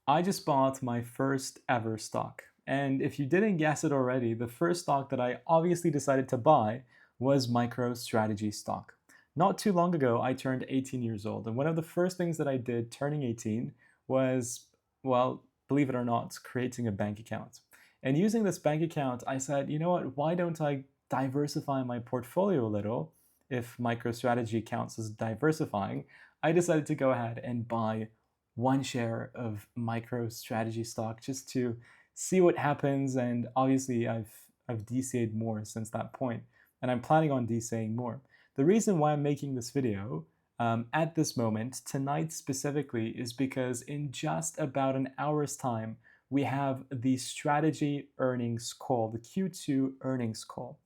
I just bought my first ever stock. And if you didn't guess it already, the first stock that I obviously decided to buy was MicroStrategy stock. Not too long ago, I turned 18 years old. And one of the first things that I did turning 18 was, well, believe it or not, creating a bank account. And using this bank account, I said, you know what, why don't I diversify my portfolio a little? If MicroStrategy counts as diversifying, I decided to go ahead and buy one share of MicroStrategy stock just to see what happens. And obviously, I've DCA'd more since that point, and I'm planning on DCAing more. The reason why I'm making this video at this moment, tonight specifically, is because in just about an hour's time, we have the strategy earnings call, the Q2 earnings call.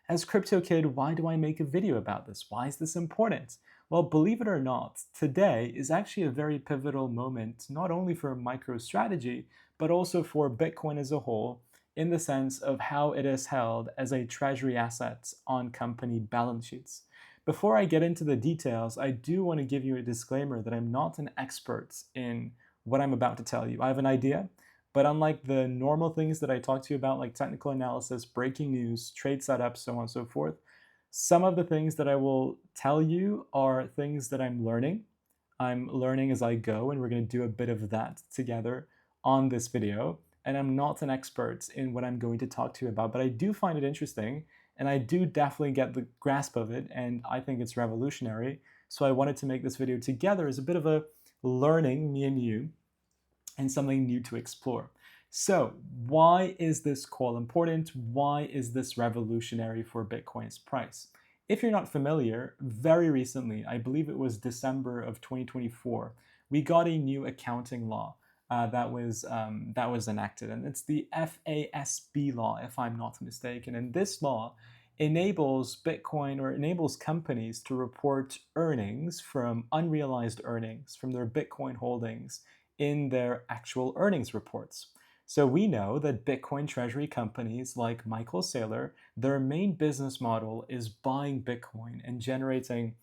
As Crypto Kid, why do I make a video about this? Why is this important? Well, believe it or not, today is actually a very pivotal moment, not only for MicroStrategy, but also for Bitcoin as a whole, in the sense of how it is held as a treasury asset on company balance sheets. Before I get into the details, I do want to give you a disclaimer that I'm not an expert in what I'm about to tell you. I have an idea, but unlike the normal things that I talk to you about, like technical analysis, breaking news, trade setups, so on and so forth, some of the things that I will tell you are things that I'm learning. I'm learning as I go, and we're going to do a bit of that together on this video. And I'm not an expert in what I'm going to talk to you about, but I do find it interesting, and I do definitely get the grasp of it, and I think it's revolutionary. So I wanted to make this video together as a bit of a learning, me and you, and something new to explore. So, why is this call important? Why is this revolutionary for Bitcoin's price? If you're not familiar, very recently, I believe it was December of 2024, we got a new accounting law that was enacted, and it's the FASB law, if I'm not mistaken. And this law enables Bitcoin, or enables companies to report earnings from unrealized earnings from their Bitcoin holdings in their actual earnings reports. So we know that Bitcoin treasury companies like Michael Saylor, their main business model is buying Bitcoin and generating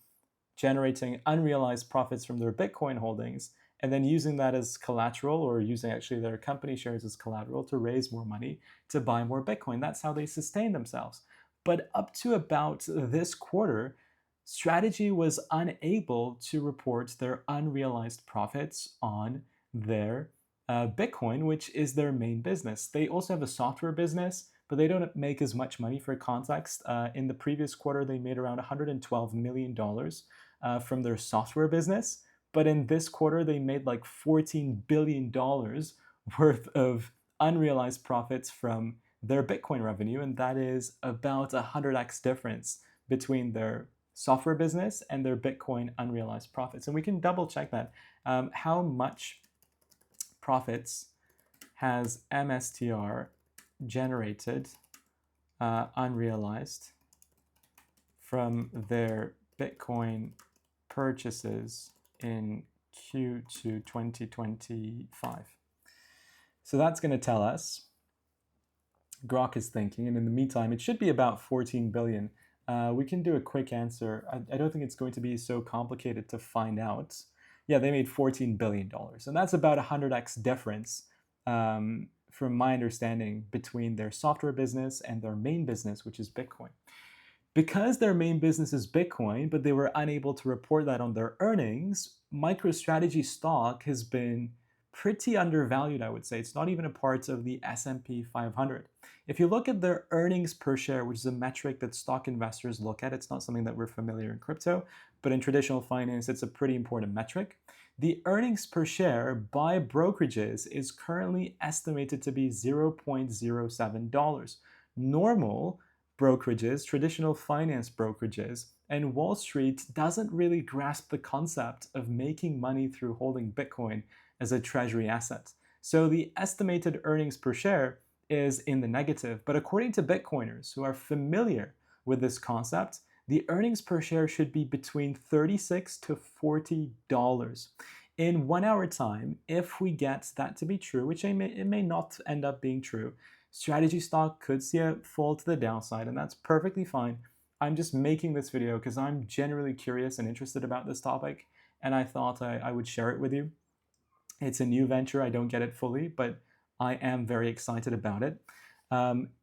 unrealized profits from their Bitcoin holdings, and then using that as collateral, or using actually their company shares as collateral to raise more money to buy more Bitcoin. That's how they sustain themselves. But up to about this quarter, Strategy was unable to report their unrealized profits on their Bitcoin, which is their main business. They also have a software business, but they don't make as much money. For context, in the previous quarter, they made around $112 million from their software business. But in this quarter, they made like $14 billion worth of unrealized profits from their Bitcoin revenue. And that is about a 100x difference between their software business and their Bitcoin unrealized profits. And we can double check that. How much profits has MSTR generated unrealized from their Bitcoin purchases in Q2 2025? So that's going to tell us, Grok is thinking, and in the meantime, it should be about 14 billion. We can do a quick answer. I don't think it's going to be so complicated to find out. Yeah, they made $14 billion. And that's about a 100x difference, from my understanding, between their software business and their main business, which is Bitcoin. Because their main business is Bitcoin, but they were unable to report that on their earnings, MicroStrategy stock has been pretty undervalued, I would say. It's not even a part of the S&P 500. If you look at their earnings per share, which is a metric that stock investors look at, it's not something that we're familiar in crypto, but in traditional finance, it's a pretty important metric. The earnings per share by brokerages is currently estimated to be $0.07. Normal brokerages, traditional finance brokerages, and Wall Street doesn't really grasp the concept of making money through holding Bitcoin as a treasury asset. So the estimated earnings per share is in the negative. But according to Bitcoiners who are familiar with this concept, the earnings per share should be between $36 to $40. In 1 hour time, if we get that to be true, which it may not end up being true, strategy stock could see a fall to the downside, and that's perfectly fine. I'm just making this video because I'm generally curious and interested about this topic, and I thought I would share it with you. It's a new venture. I don't get it fully, but I am very excited about it.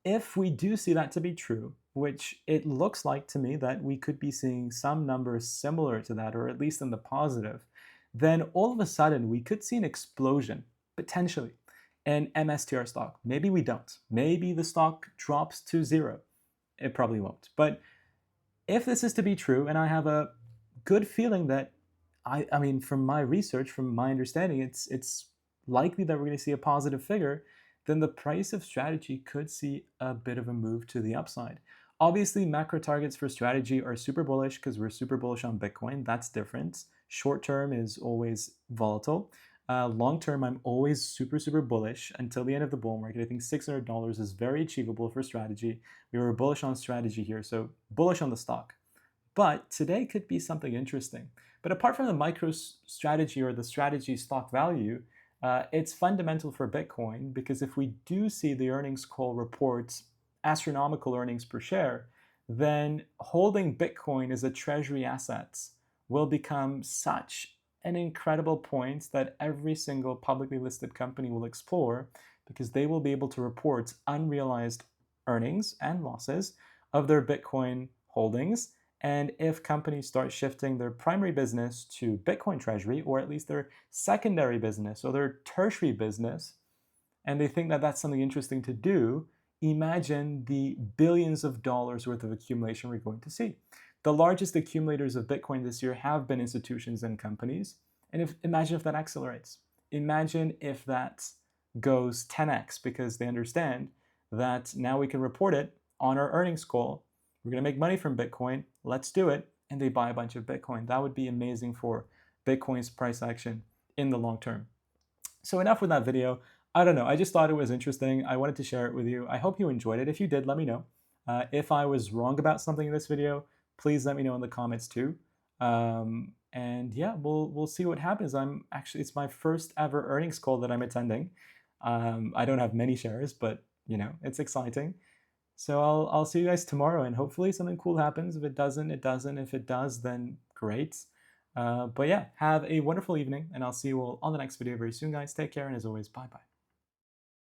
If we do see that to be true, which it looks like to me that we could be seeing some numbers similar to that, or at least in the positive, then all of a sudden we could see an explosion, potentially, in MSTR stock. Maybe we don't. Maybe the stock drops to zero. It probably won't. But if this is to be true, and I have a good feeling that I mean, from my research, from my understanding, it's likely that we're going to see a positive figure, then the price of strategy could see a bit of a move to the upside. Obviously, macro targets for strategy are super bullish because we're super bullish on Bitcoin. That's different. Short term is always volatile. Long term, I'm always super, super bullish until the end of the bull market. I think $600 is very achievable for strategy. We were bullish on strategy here, so bullish on the stock. But today could be something interesting. But apart from the MicroStrategy or the strategy stock value, it's fundamental for Bitcoin because if we do see the earnings call reports astronomical earnings per share, then holding Bitcoin as a treasury asset will become such an incredible point that every single publicly listed company will explore because they will be able to report unrealized earnings and losses of their Bitcoin holdings. And if companies start shifting their primary business to Bitcoin treasury, or at least their secondary business or their tertiary business, and they think that that's something interesting to do, imagine the billions of dollars worth of accumulation we're going to see. The largest accumulators of Bitcoin this year have been institutions and companies. And imagine if that accelerates. Imagine if that goes 10x because they understand that now we can report it on our earnings call. We're going to make money from Bitcoin. Let's do it. And they buy a bunch of Bitcoin. That would be amazing for Bitcoin's price action in the long term. So enough with that video. I don't know. I just thought it was interesting. I wanted to share it with you. I hope you enjoyed it. If you did, let me know. If I was wrong about something in this video, please let me know in the comments too. And yeah, we'll see what happens. It's my first ever earnings call that I'm attending. I don't have many shares, but it's exciting. So I'll see you guys tomorrow, and hopefully something cool happens. If it doesn't, it doesn't. If it does, then great. But yeah, have a wonderful evening, and I'll see you all on the next video very soon, guys. Take care, and as always, bye-bye.